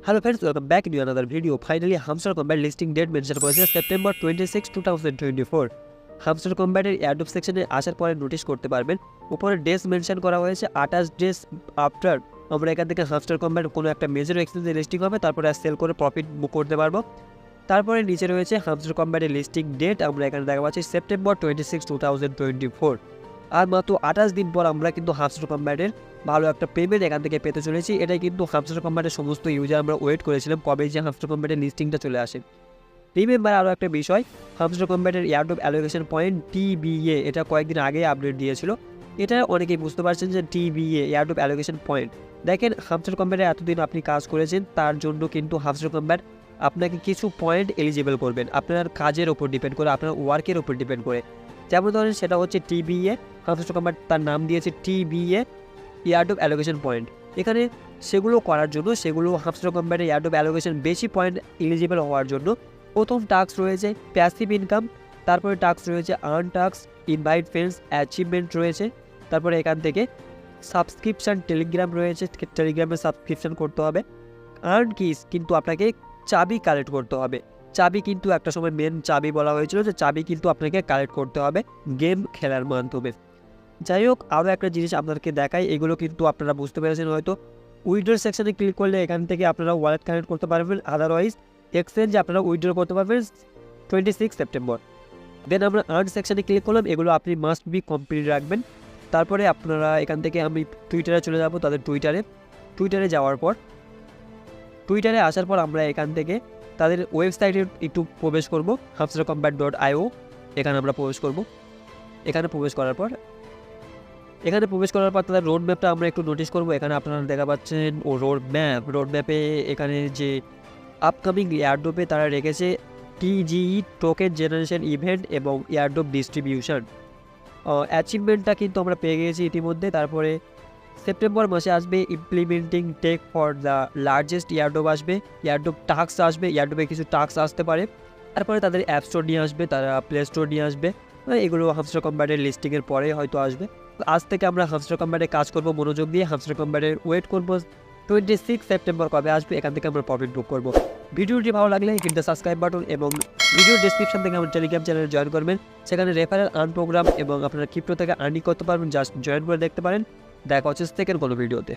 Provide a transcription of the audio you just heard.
Hello friends, welcome back to another video. Finally Hamster Kombat listing date mention করেছে September 26, 2024। হামস্টার কম্ব্যাটের অ্যাডোব সেকশনে আসার পরে নোটিশ করতে পারবেন উপরে ডেস মেনশন করা হয়েছে 28 ডেজ আফটার আমরা এখান থেকে হামস্টার কম্ব্যাট কোনো একটা মেজর এক্সচেঞ্জে লিস্টিং হবে, তারপরে সেল করে প্রফিট বুক করতে পারবো। তারপরে নিচে রয়েছে হামস্টার কম্ব্যাটের লিস্টিং ডেট, আমরা এখানে দেখা পাচ্ছি সেপ্টেম্বর 26, 2024। আর মাত্র 28 দিন পর আমরা কিন্তু হামস্টার কম্ব্যাটের ভালো একটা পেমেন্ট এখান থেকে পেতে চলেছি। এটাই কিন্তু হামস্টার কম্ব্যাটের সমস্ত ইউজার আমরা ওয়েট করেছিলাম কবে যে হামস্টার কম্ব্যাটের লিস্টিংটা চলে আসে। রিমেম্বার আরও একটা বিষয়, হামস্টার কম্ব্যাটের এয়ারড্রপ অ্যালোকেশন পয়েন্ট TBA এটা কয়েকদিন আগে আপডেট দিয়েছিল। এটা অনেকেই বুঝতে পারছেন যে TBA এয়ারড্রপ অ্যালোকেশন পয়েন্ট। দেখেন হামস্টার কম্ব্যাটে এতদিন আপনি কাজ করেছেন, তার জন্য কিন্তু হামস্টার কম্ব্যাট আপনাকে কিছু পয়েন্ট এলিজিবল করবেন আপনার কাজের ওপর ডিপেন্ড করে, আপনার ওয়ার্কের ওপর ডিপেন্ড করে। যেমন ধরেন সেটা হচ্ছে TBA, হামস্টার কম্ব্যাট তার নাম দিয়েছে TBA এয়ারড্রপ অ্যালোকেশন পয়েন্ট। এখানে সেগুলো করার জন্য, সেগুলো হামস্টার কম্ব্যাটের এয়ারড্রপ অ্যালোকেশন বেশি পয়েন্ট এলিজিবল হওয়ার জন্য প্রথম টাস্ক রয়েছে প্যাসিভ ইনকাম, তারপরে টাস্ক রয়েছে earn task, invite friends, achievement রয়েছে, তারপরে এখান থেকে সাবস্ক্রিপশান টেলিগ্রাম রয়েছে, টেলিগ্রামে সাবস্ক্রিপশান করতে হবে। আর্ন কিস কিন্তু আপনাকে চাবি কালেক্ট করতে হবে। চাবি কিন্তু একটা সময় মেন চাবি বলা হয়েছিল যে চাবি কিন্তু আপনাকে কালেক্ট করতে হবে গেম খেলার মাধ্যমে। যাই হোক, আরও একটা জিনিস আপনাদেরকে দেখাই, এগুলো কিন্তু আপনারা বুঝতে পেরেছেন হয়তো। উইথড্র সেকশনে ক্লিক করলে এখান থেকে আপনারা ওয়ালেট কানেক্ট করতে পারবেন, আদারওয়াইজ এক্সচেঞ্জে আপনারা উইথড্র করতে পারবেন 26 সেপ্টেম্বর। দেন আমরা আর্ন সেকশনে ক্লিক করলাম, এগুলো আপনি মাস্ট বি কমপ্লিট রাখবেন। তারপরে আপনারা এখান থেকে আমি টুইটারে চলে যাব, তাদের টুইটারে যাওয়ার পর টুইটারে আসার পর আমরা এখান থেকে তাদের ওয়েবসাইটে একটু প্রবেশ করব, hamstercombat.io। এখানে আমরা প্রবেশ করব। এখানে প্রবেশ করার পর তাদের রোড ম্যাপটা আমরা একটু নোটিস করব। এখানে আপনারা দেখা পাচ্ছেন রোড ম্যাপে এখানে যে আপকামিং এয়ারড্রপে তারা রেখেছে TGE টোকেন জেনারেশন ইভেন্ট এবং এয়ারড্রপ ডিস্ট্রিবিউশন। অ্যাচিভমেন্টটা কিন্তু আমরা পেয়ে গিয়েছি ইতিমধ্যে। তারপরে সেপ্টেম্বর মাসে আসবে implementing tech for the largest airdrop আসবে, এয়ারড্রপ টাস্ক আসবে, এয়ারড্রপে কিছু টাস্ক আসতে পারে। তারপরে তাদের অ্যাপ স্টোর নিয়ে আসবে, তারা প্লে স্টোর নিয়ে আসবে। এগুলো হামস্টার কম্ব্যাটের লিস্টিংয়ের পরে হয়তো আসবে। আজ থেকে আমরা হামস্টার কম্ব্যাটে কাজ করব মনোযোগ দিয়ে, হামস্টার কম্ব্যাটের ওয়েট করবো 26 সেপ্টেম্বর কবে আসবে, এখান থেকে আমরা প্রফিট বুক করবো। ভিডিওটি ভালো লাগলে হিট দ্য সাবস্ক্রাইব বাটন এবং ভিডিও ডিসক্রিপশন থেকে আমার টেলিগ্রাম চ্যানেলে জয়েন করবেন। সেখানে রেফারেল আর্ন প্রোগ্রাম এবং আপনারা ক্রিপ্টো থেকে আর্নিং করতে পারবেন, জাস্ট জয়েন করে দেখতে পারেন। দেখা হচ্ছে সেকেন্ড কোনো ভিডিওতে।